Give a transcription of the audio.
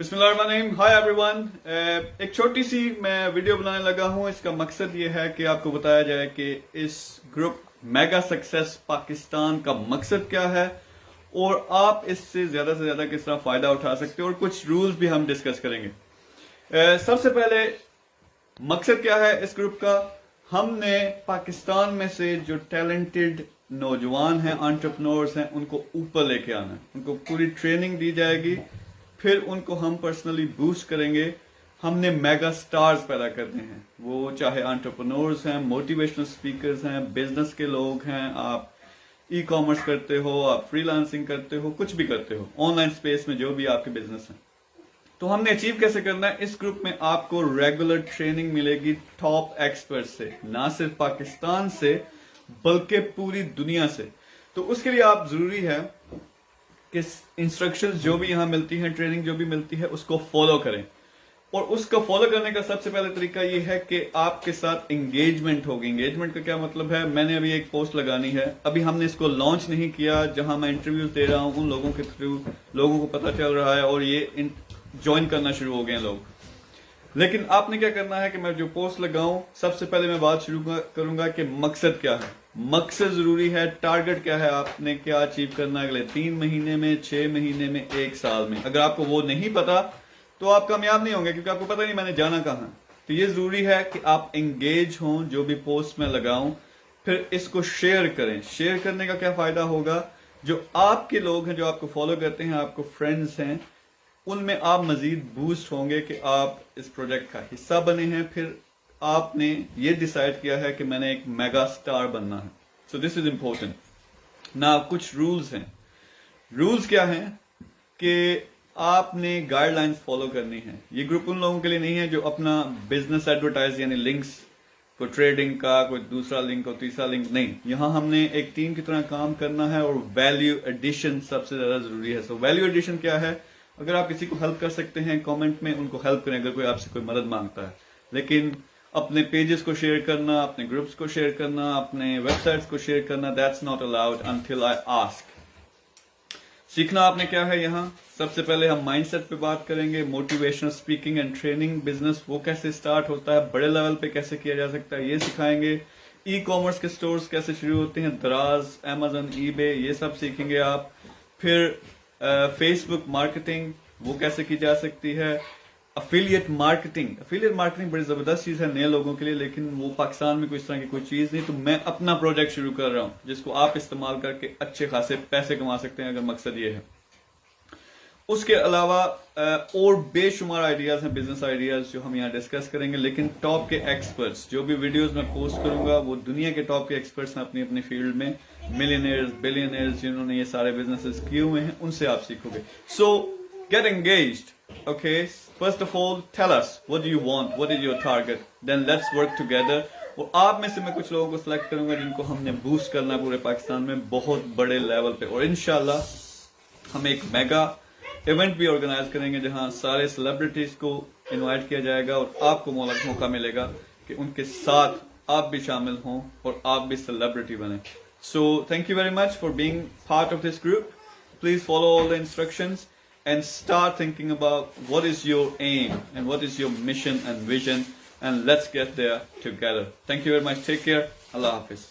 بسم اللہ الرحمن الرحیم. High every one. ایک چھوٹی سی میں ویڈیو بنانے لگا ہوں. اس کا مقصد یہ ہے کہ آپ کو بتایا جائے کہ اس گروپ میگا سکسیس پاکستان کا مقصد کیا ہے اور آپ اس سے زیادہ کس طرح فائدہ اٹھا سکتے ہیں, اور کچھ رولز بھی ہم ڈسکس کریں گے. سب سے پہلے مقصد کیا ہے اس گروپ کا. ہم نے پاکستان میں سے جو ٹیلنٹڈ نوجوان ہیں, انٹرپرنورز ہیں, ان کو اوپر لے کے آنا ہے. ان کو پوری ٹریننگ دی جائے گی, پھر ان کو ہم پرسنلی بوسٹ کریں گے. ہم نے میگا سٹارز پیدا کرنے ہیں, وہ چاہے انٹرپرنورز ہیں, موٹیویشنل سپیکرز ہیں, بزنس کے لوگ ہیں, آپ ای کامرس کرتے ہو, آپ فری لانسنگ کرتے ہو, کچھ بھی کرتے ہو آن لائن اسپیس میں, جو بھی آپ کے بزنس ہیں. تو ہم نے اچیو کیسے کرنا ہے. اس گروپ میں آپ کو ریگولر ٹریننگ ملے گی ٹاپ ایکسپرٹ سے, نہ صرف پاکستان سے بلکہ پوری دنیا سے. تو اس کے لیے آپ ضروری ہے کہ انسٹرکشنز جو بھی یہاں ملتی ہیں, ٹریننگ جو بھی ملتی ہے, اس کو فالو کریں. اور اس کو فالو کرنے کا سب سے پہلے طریقہ یہ ہے کہ آپ کے ساتھ انگیجمنٹ ہوگی. انگیجمنٹ کا کیا مطلب ہے؟ میں نے ابھی ایک پوسٹ لگانی ہے, ابھی ہم نے اس کو لانچ نہیں کیا, جہاں میں انٹرویوز دے رہا ہوں ان لوگوں کے تھرو لوگوں کو پتہ چل رہا ہے اور یہ جوائن کرنا شروع ہو گئے ہیں لوگ. لیکن آپ نے کیا کرنا ہے کہ میں جو پوسٹ لگاؤں, سب سے پہلے میں بات شروع کروں گا کہ مقصد کیا ہے. مقصد ضروری ہے. ٹارگٹ کیا ہے, آپ نے کیا اچیو کرنا ہے اگلے 3 مہینے میں, 6 مہینے میں, 1 سال میں. اگر آپ کو وہ نہیں پتا تو آپ کامیاب نہیں ہوں گے, کیونکہ آپ کو پتہ نہیں میں نے جانا کہاں. تو یہ ضروری ہے کہ آپ انگیج ہوں جو بھی پوسٹ میں لگاؤں, پھر اس کو شیئر کریں. شیئر کرنے کا کیا فائدہ ہوگا؟ جو آپ کے لوگ ہیں, جو آپ کو فالو کرتے ہیں, آپ کو فرینڈز ہیں, ان میں آپ مزید بوسٹ ہوں گے کہ آپ اس پروجیکٹ کا حصہ بنے ہیں. پھر آپ نے یہ ڈیسائیڈ کیا ہے کہ میں نے ایک میگا سٹار بننا ہے. سو دس از امپورٹنٹ. نا کچھ رولز ہیں. رولز کیا ہیں کہ آپ نے گائیڈ لائنز فالو کرنی ہیں. یہ گروپ ان لوگوں کے لیے نہیں ہے جو اپنا بزنس ایڈورٹائز, یعنی لنکس, کوئی ٹریڈنگ کا, کوئی دوسرا لنک اور تیسرا لنک نہیں. یہاں ہم نے ایک ٹیم کی طرح کام کرنا ہے, اور ویلیو ایڈیشن سب سے زیادہ ضروری ہے. سو ویلیو ایڈیشن کیا ہے؟ اگر آپ کسی کو ہیلپ کر سکتے ہیں کامنٹ میں, ان کو ہیلپ کریں. اگر کوئی آپ سے کوئی مدد مانگتا ہے, لیکن اپنے پیجز کو شیئر کرنا, اپنے گروپس کو شیئر کرنا, اپنے ویب سائٹس کو شیئر کرنا, that's not allowed until I ask. سیکھنا آپ نے کیا ہے یہاں. سب سے پہلے ہم مائنڈ سیٹ پہ بات کریں گے. Motivational speaking and training, business وہ کیسے سٹارٹ ہوتا ہے, بڑے لیول پہ کیسے کیا جا سکتا ہے, یہ سکھائیں گے. ای کامرس کے سٹورز کیسے شروع ہوتے ہیں, دراز, امیزون, ای بے, یہ سب سیکھیں گے آپ. پھر فیس بک مارکیٹنگ وہ کیسے کی جا سکتی ہے. افیلیٹ مارکیٹنگ بڑی زبردست چیز ہے نئے لوگوں کے لیے, لیکن وہ پاکستان میں کوئی اس طرح کی کوئی چیز نہیں. تو میں اپنا پروجیکٹ شروع کر رہا ہوں جس کو آپ استعمال کر کے اچھے خاصے پیسے کما سکتے ہیں, اگر مقصد یہ ہے. اس کے علاوہ اور بے شمار آئیڈیاز ہیں, بزنس آئیڈیاز, جو ہم یہاں ڈسکس کریں گے. لیکن ٹاپ کے ایکسپرٹس, جو بھی ویڈیوز میں پوسٹ کروں گا, وہ دنیا کے ٹاپ کے ایکسپرٹس ہیں اپنی فیلڈ میں, ملینئرز, بلینئرز, جنہوں نے یہ سارے بزنسز کیے ہوئے ہیں, ان سے آپ سیکھو گے. سو get engaged. Okay, first of all, tell us what do you want, what is your target, then let's work together. اور آپ میں سے میں کچھ لوگوں کو سلیکٹ کروں گا جن کو ہم نے بوسٹ کرنا ہے پورے پاکستان میں بہت بڑے لیول پہ. اور انشاءاللہ ہم ایک میگا ایونٹ بھی آرگنائز کریں گے جہاں سارے سیلیبریٹیز کو انوائٹ کیا جائے گا, اور آپ کو موقع ملے گا کہ ان کے ساتھ آپ بھی شامل ہوں اور آپ بھی سیلیبریٹی بنیں. So thank you very much for being part of this group. Please follow all the instructions and start thinking about what is your aim and what is your mission and vision, and let's get there together. Thank you very much. Take care. Allah Hafiz.